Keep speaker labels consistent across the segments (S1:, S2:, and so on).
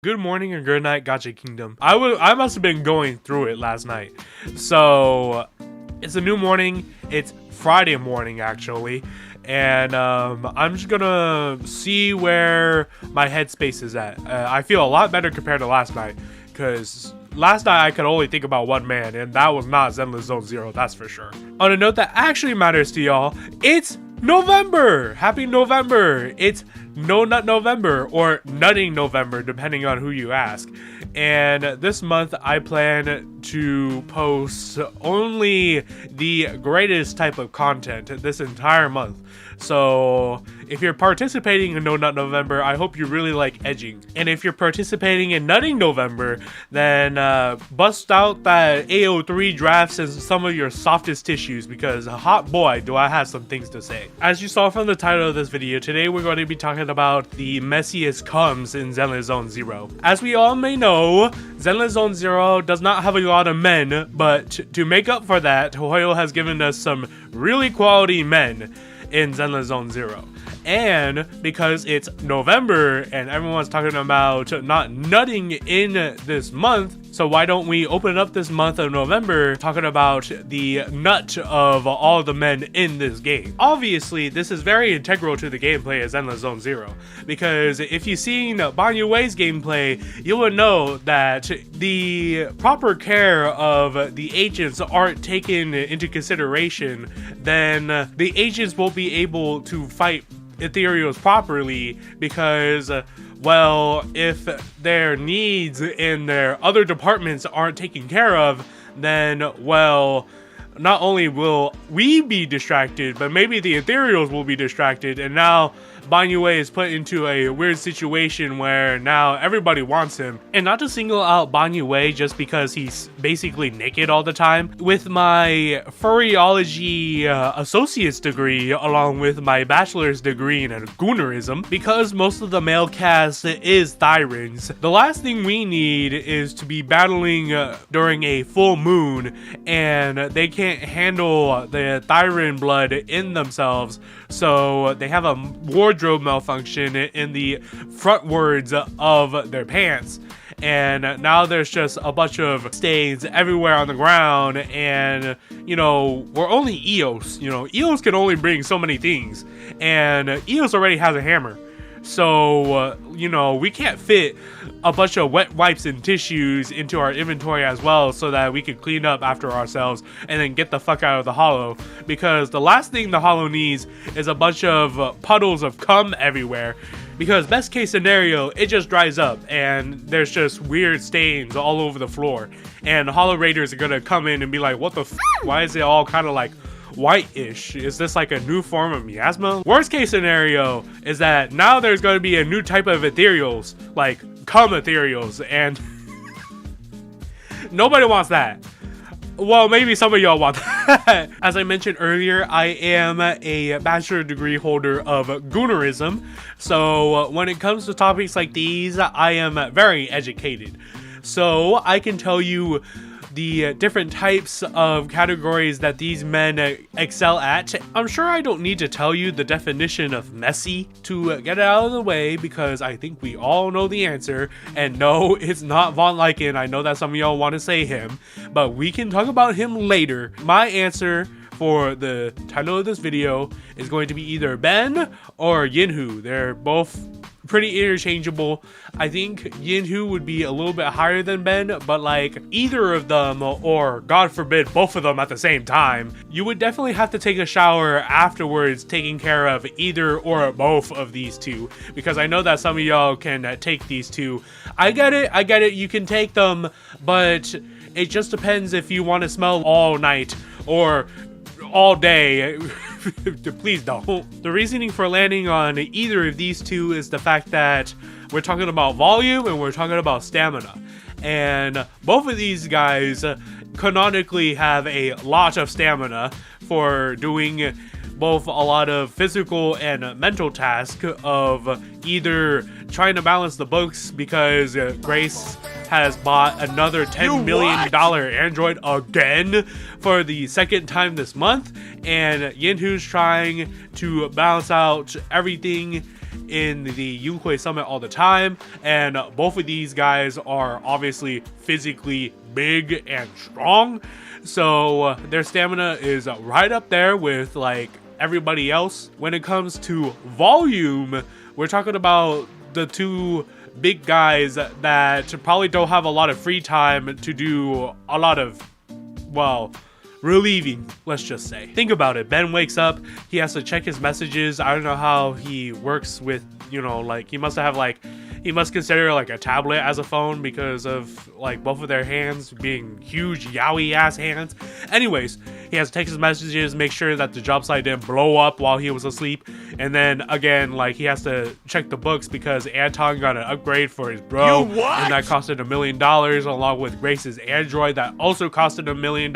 S1: Good morning and good night, Gacha Kingdom. I must have been going through it last night. So it's a new morning. It's Friday morning actually, and I'm just gonna see where my headspace is at. I feel a lot better compared to last night, because last night I could only think about one man, and that was not Zenless Zone Zero, that's for sure. On a note that actually matters to y'all, it's November! Happy November! It's No Nut November, or Nutting November, depending on who you ask. And this month I plan to post only the greatest type of content this entire month. So if you're participating in No Nut November, I hope you really like edging. And if you're participating in Nutting November, then bust out that AO3 drafts and some of your softest tissues, because hot boy do I have some things to say. As you saw from the title of this video, today we're going to be talking about the messiest comes in Zenless Zone Zero. As we all may know, Zenless Zone Zero does not have a lot of men, but to make up for that, Hoyo has given us some really quality men in Zenless Zone Zero. And because it's November and everyone's talking about not nutting in this month, so why don't we open up this month of November talking about the nut of all the men in this game. Obviously, this is very integral to the gameplay of Zenless Zone Zero, because if you've seen Banyue's gameplay, you would know that the proper care of the agents aren't taken into consideration, then the agents won't be able to fight ethereals properly, because well, if their needs in their other departments aren't taken care of, then well, not only will we be distracted, but maybe the ethereals will be distracted, and now Banyue is put into a weird situation where now everybody wants him. And not to single out Banyue just because he's basically naked all the time. With my furryology associate's degree, along with my bachelor's degree in goonerism, because most of the male cast is thyrins, the last thing we need is to be battling during a full moon, and they can't handle the thyrin blood in themselves, so they have a wardrobe malfunction in the frontwards of their pants, and now there's just a bunch of stains everywhere on the ground. And you know, we're only Eos. You know, Eos can only bring so many things, and Eos already has a hammer, so you know, we can't fit a bunch of wet wipes and tissues into our inventory as well, so that we can clean up after ourselves and then get the fuck out of the hollow, because the last thing the hollow needs is a bunch of puddles of cum everywhere, because best case scenario, it just dries up and there's just weird stains all over the floor, and hollow raiders are gonna come in and be like, what the f, why is it all kind of like white-ish? Is this like a new form of miasma? Worst case scenario is that now there's going to be a new type of ethereals, like cum ethereals, and nobody wants that. Well, maybe some of y'all want that. As I mentioned earlier, I am a bachelor degree holder of goonerism, so when it comes to topics like these, I am very educated. So I can tell you the different types of categories that these men excel at. I'm sure I don't need to tell you the definition of messy to get it out of the way, because I think we all know the answer. And no, it's not von Lycaon. I know that some of y'all want to say him, but we can talk about him later. My answer for the title of this video is going to be either Ben or Yinhu. They're both pretty interchangeable. I think Yinhu would be a little bit higher than Ben, but like either of them, or God forbid both of them at the same time, you would definitely have to take a shower afterwards taking care of either or both of these two, because I know that some of y'all can take these two. I get it, you can take them, but it just depends if you want to smell all night or all day. Please don't. The reasoning for landing on either of these two is the fact that we're talking about volume and we're talking about stamina, and both of these guys canonically have a lot of stamina for doing both a lot of physical and mental tasks of either trying to balance the books because Grace has bought another $10 million android again for the second time this month, and Yinhu's trying to balance out everything in the Yunhui Summit all the time, and both of these guys are obviously physically big and strong, so their stamina is right up there with like everybody else. When it comes to volume, we're talking about the two big guys that probably don't have a lot of free time to do a lot of, well, relieving, let's just say. Think about it. Ben wakes up, he has to check his messages. I don't know how he works with, you know, like he must have like, he must consider like a tablet as a phone because of like both of their hands being huge yaoi ass hands. Anyways, he has to take his messages, make sure that the job site didn't blow up while he was asleep, and then again, like he has to check the books because Anton got an upgrade for his bro, and that costed $1 million, along with Grace's android that also costed $1 million.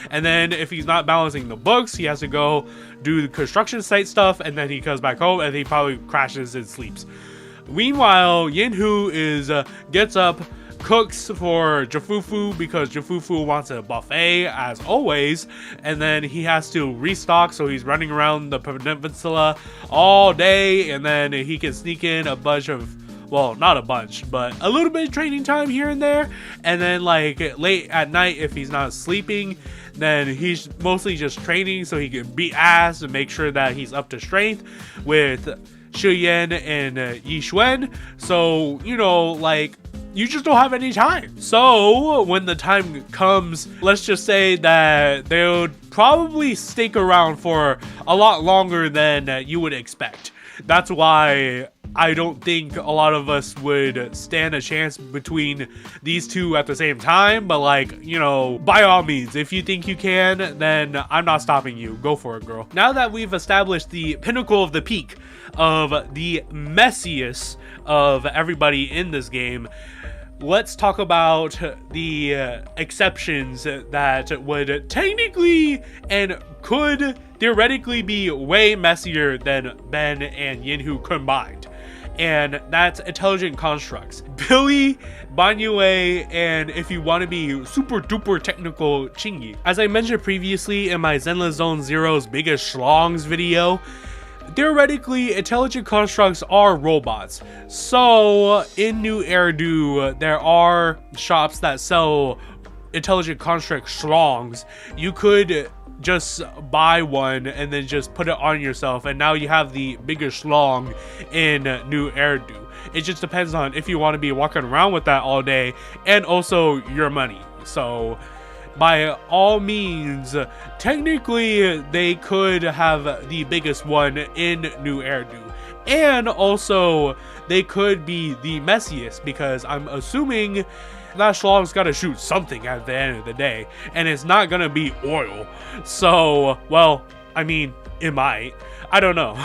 S1: And then if he's not balancing the books, he has to go do the construction site stuff, and then he comes back home and he probably crashes and sleeps. Meanwhile, Yinhu gets up, cooks for Jafufu because Jafufu wants a buffet as always, and then he has to restock, so he's running around the peninsula all day, and then he can sneak in a bunch of, well, not a bunch, but a little bit of training time here and there, and then like late at night, if he's not sleeping, then he's mostly just training so he can beat ass and make sure that he's up to strength with Shiyan and Yixuan. So, you know, like, you just don't have any time. So when the time comes, let's just say that they would probably stick around for a lot longer than you would expect. That's why I don't think a lot of us would stand a chance between these two at the same time, but like, you know, by all means, if you think you can, then I'm not stopping you. Go for it, girl. Now that we've established the pinnacle of the peak of the messiest of everybody in this game, let's talk about the exceptions that would technically and could theoretically be way messier than Ben and Yinhu combined. And that's intelligent constructs. Billy, Banyue, and if you want to be super duper technical, Chingy. As I mentioned previously in my Zenless Zone Zero's biggest schlongs video, theoretically, intelligent constructs are robots. So, in New Erdu, there are shops that sell intelligent construct schlongs. You could just buy one and then just put it on yourself, and now you have the biggest schlong in New Erdu. It just depends on if you want to be walking around with that all day, and also your money. So, by all means, technically they could have the biggest one in New Erdu, and also they could be the messiest, because I'm assuming that schlong's got to shoot something at the end of the day, and it's not gonna be oil. So, well, I mean, it might, I don't know.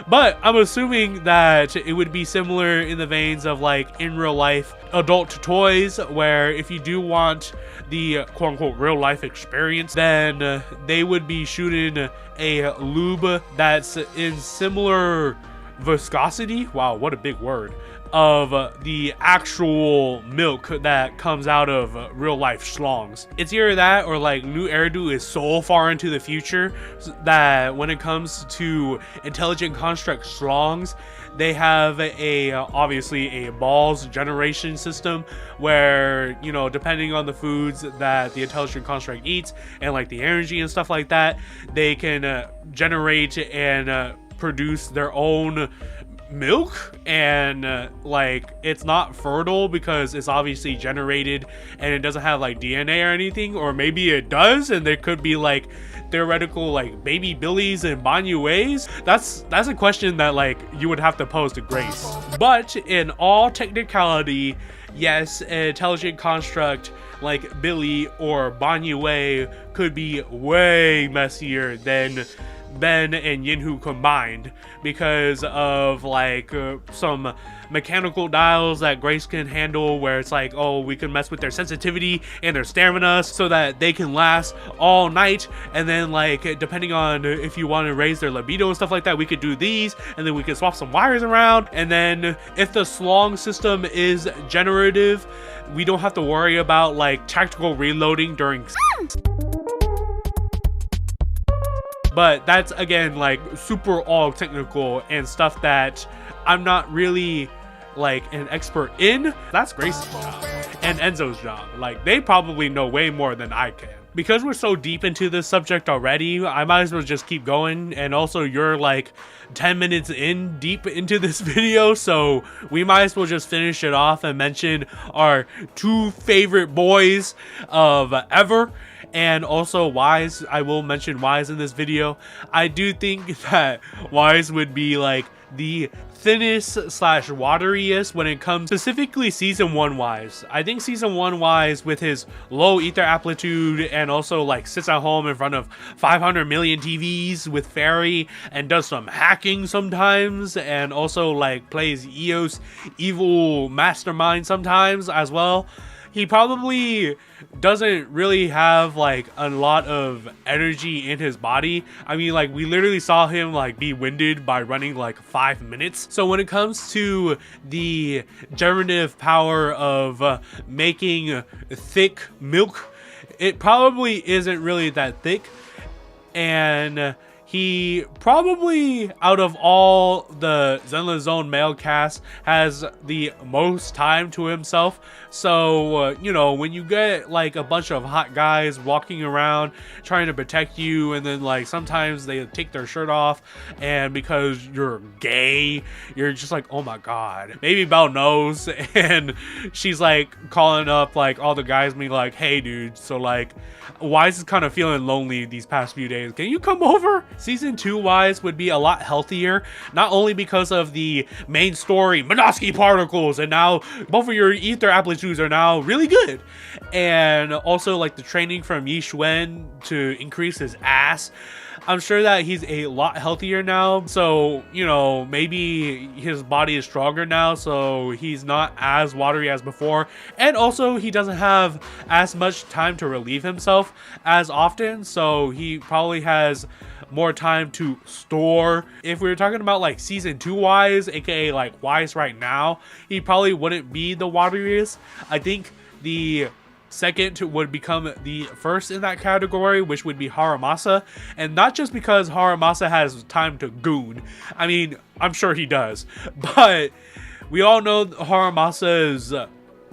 S1: But I'm assuming that it would be similar in the veins of like in real life adult toys, where if you do want the quote-unquote real life experience, then they would be shooting a lube that's in similar viscosity, wow, what a big word, of the actual milk that comes out of real life schlongs. It's either that or like New Erdu is so far into the future that when it comes to intelligent construct schlongs, they have obviously a balls generation system where, you know, depending on the foods that the intelligent construct eats and like the energy and stuff like that, they can generate and produce their own milk, and like it's not fertile because it's obviously generated and it doesn't have like DNA or anything, or maybe it does and there could be like theoretical like baby Billies and Banyues. That's a question that like you would have to pose to Grace. But in all technicality, yes, an intelligent construct like Billy or Banyue could be way messier than Ben and Yinhu combined because of like some mechanical dials that Grace can handle, where it's like, oh, we can mess with their sensitivity and their stamina so that they can last all night. And then like depending on if you want to raise their libido and stuff like that, we could do these, and then we could swap some wires around. And then if the slong system is generative, we don't have to worry about like tactical reloading during but that's again like super all technical and stuff that I'm not really like an expert in. That's Grace's job and Enzo's job. Like they probably know way more than I can. Because we're so deep into this subject already, I might as well just keep going. And also you're like 10 minutes in deep into this video, so we might as well just finish it off and mention our 2 favorite boys of ever. And also Wise. I will mention Wise in this video. I do think that Wise would be like the thinnest slash wateriest when it comes specifically season 1 Wise. I think season 1 Wise, with his low ether amplitude and also like sits at home in front of 500 million TVs with Fairy and does some hacking sometimes, and also like plays EOS evil mastermind sometimes as well. He probably doesn't really have like a lot of energy in his body. I mean, like we literally saw him like be winded by running like 5 minutes. So when it comes to the generative power of making thick milk, it probably isn't really that thick. And he probably, out of all the Zenless Zone male cast, has the most time to himself. So, you know, when you get like a bunch of hot guys walking around trying to protect you, and then like sometimes they take their shirt off, and because you're gay, you're just like, oh my god. Maybe Belle knows, and she's like calling up like all the guys, being like, hey dude, so like Wise is kind of feeling lonely these past few days. Can you come over? Season 2 Wise would be a lot healthier, not only because of the main story, Minosky particles, and now both of your ether amplitudes are now really good. And also like the training from Yi Xuan to increase his ass. I'm sure that he's a lot healthier now, so, you know, maybe his body is stronger now, so he's not as watery as before. And also, he doesn't have as much time to relieve himself as often, so he probably has more time to store. If we were talking about like season 2 Wise, aka like Wise right now, he probably wouldn't be the wateriest. I think the second would become the first in that category, which would be Harumasa. And not just because Harumasa has time to goon. I mean, I'm sure he does. But we all know Harumasa's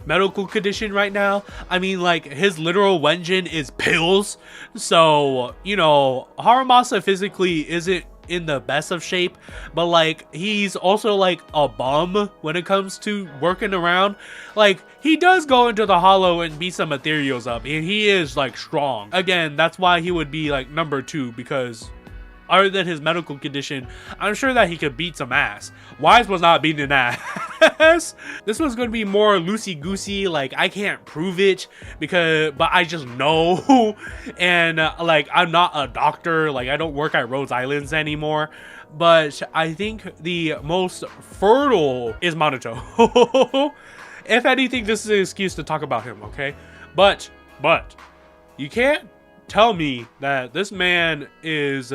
S1: medical condition right now. I mean, like, his literal wenjin is pills. So, you know, Harumasa physically isn't in the best of shape, but like he's also like a bum when it comes to working around. Like he does go into the hollow and beat some ethereals up, and he is like strong. Again, that's why he would be like number 2, because other than his medical condition, I'm sure that he could beat some ass. Wise was not beating ass. This one's going to be more loosey-goosey. Like, I can't prove it, but I just know. And, like, I'm not a doctor. Like, I don't work at Rhode Islands anymore. But I think the most fertile is Manato. If anything, this is an excuse to talk about him, okay? But, you can't tell me that this man is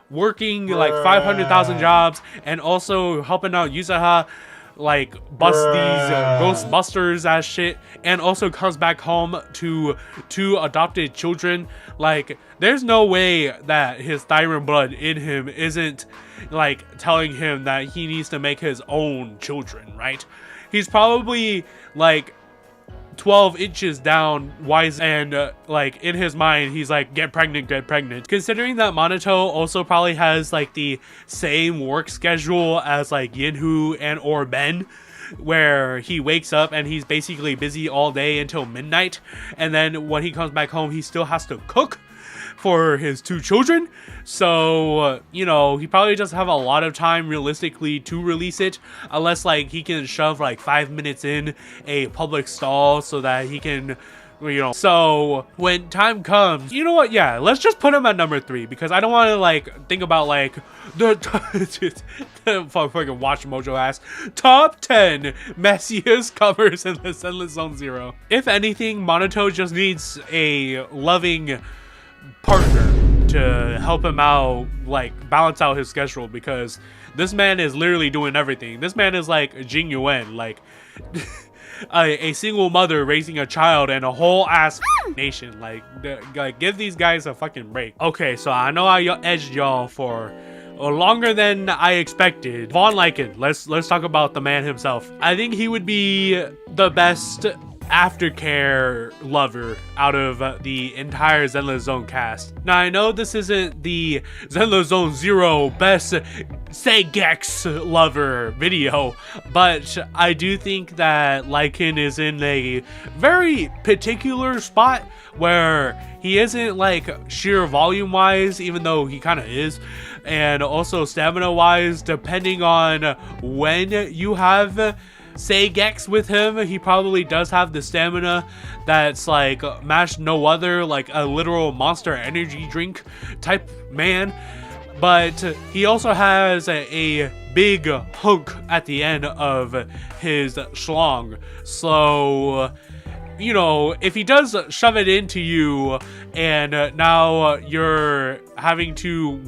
S1: working like 500,000 jobs and also helping out Yusaha like bust these ghostbusters ass shit, and also comes back home to 2 adopted children. Like there's no way that his thyron blood in him isn't like telling him that he needs to make his own children, right? He's probably like 12 inches down Wise, and like in his mind he's like, get pregnant. Considering that Manato also probably has like the same work schedule as like Yinhu and or Ben, where he wakes up and he's basically busy all day until midnight, and then when he comes back home he still has to cook for his 2 children. So you know, he probably doesn't have a lot of time realistically to release it, unless like he can shove like 5 minutes in a public stall so that he can you know. So when time comes, you know what? Yeah, let's just put him at number 3 because I don't want to like think about like the fucking Watch Mojo ass top 10 messiest covers in the Zenless Zone Zero. If anything, Manato just needs a loving partner to help him out, like balance out his schedule, because this man is literally doing everything. This man is like Jingyuan, like a single mother raising a child and a whole ass nation. Like give these guys a fucking break. Okay, so I know I edged y'all for longer than I expected. Von Lycaon, let's talk about the man himself. I think he would be the best aftercare lover out of the entire Zenless Zone cast. Now I know this isn't the Zenless Zone Zero best Seigex lover video, but I do think that Lycaon is in a very particular spot where he isn't like sheer volume wise, even though he kind of is, and also stamina wise, depending on when you have Seigex with him, he probably does have the stamina that's like matched no other, like a literal Monster Energy drink type man. But he also has a big hunk at the end of his schlong. So, you know, if he does shove it into you and now you're having to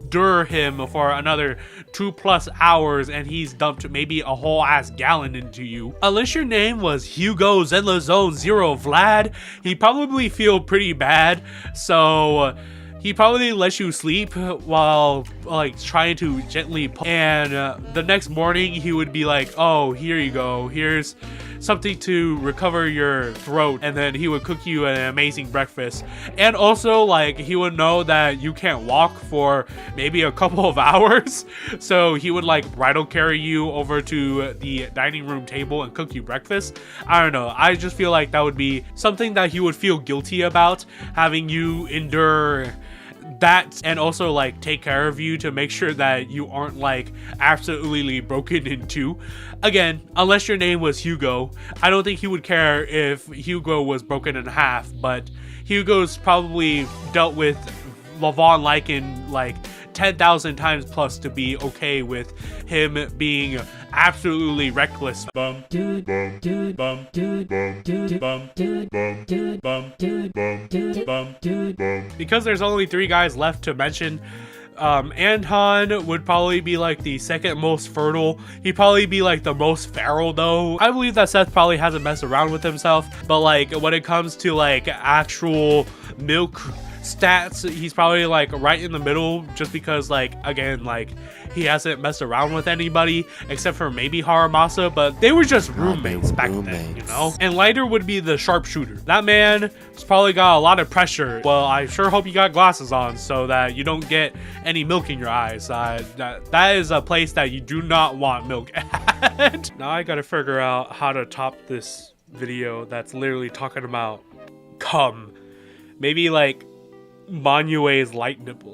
S1: endure him for another 2+ hours and he's dumped maybe a whole ass gallon into you, unless your name was Hugo Zenless Zone Zero Vlad, he'd probably feel pretty bad. So he probably lets you sleep while like trying to gently and the next morning he would be like, oh, here you go, here's something to recover your throat, and then he would cook you an amazing breakfast. And also like he would know that you can't walk for maybe a couple of hours, so he would like bridal carry you over to the dining room table and cook you breakfast. I don't know, I just feel like that would be something that he would feel guilty about, having you endure that, and also like take care of you to make sure that you aren't like absolutely broken in two. Again, unless your name was Hugo, I don't think he would care if Hugo was broken in half, but Hugo's probably dealt with Von Lycaon like 10,000 times plus to be okay with him being absolutely reckless. Because there's only 3 guys left to mention, Anton would probably be like the second most fertile. He'd probably be like the most feral though. I believe that Seth probably hasn't messed around with himself, but like when it comes to like actual milk stats, he's probably like right in the middle, just because like again like he hasn't messed around with anybody except for maybe Harumasa, but they were just roommates back then, you know. And Lighter would be the sharpshooter. That man has probably got a lot of pressure. Well, I sure hope you got glasses on so that you don't get any milk in your eyes. That is a place that you do not want milk at. Now I gotta figure out how to top this video that's literally talking about cum. Maybe like Banyue's light nipples.